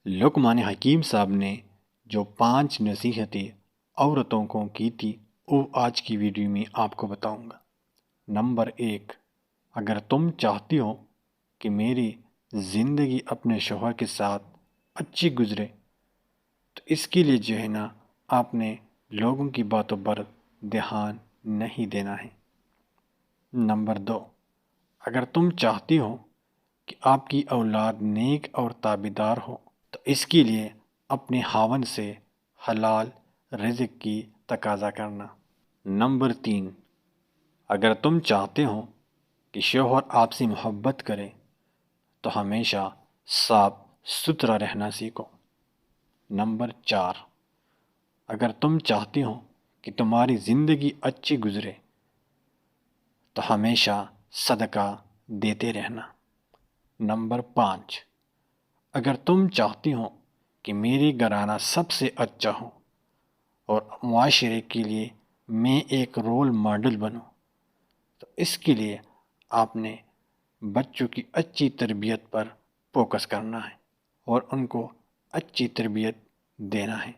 لقمان حکیم صاحب نے جو 5 نصیحتیں عورتوں کو کی تھی وہ آج کی ویڈیو میں آپ کو بتاؤں گا۔ نمبر 1، اگر تم چاہتی ہو کہ میری زندگی اپنے شوہر کے ساتھ اچھی گزرے تو اس کے لیے جو ہے نا آپ نے لوگوں کی باتوں پر دھیان نہیں دینا ہے۔ نمبر 2، اگر تم چاہتی ہو کہ آپ کی اولاد نیک اور تابعدار ہو تو اس کے لیے اپنے خاوند سے حلال رزق کی تقاضا کرنا۔ نمبر 3، اگر تم چاہتے ہو کہ شوہر آپ سے محبت کرے تو ہمیشہ صاف ستھرا رہنا سیکھو۔ نمبر 4، اگر تم چاہتے ہو کہ تمہاری زندگی اچھی گزرے تو ہمیشہ صدقہ دیتے رہنا۔ نمبر 5، اگر تم چاہتی ہو کہ میری گھرانہ سب سے اچھا ہو اور معاشرے کے لیے میں ایک رول ماڈل بنوں تو اس کے لیے آپ نے بچوں کی اچھی تربیت پر فوکس کرنا ہے اور ان کو اچھی تربیت دینا ہے۔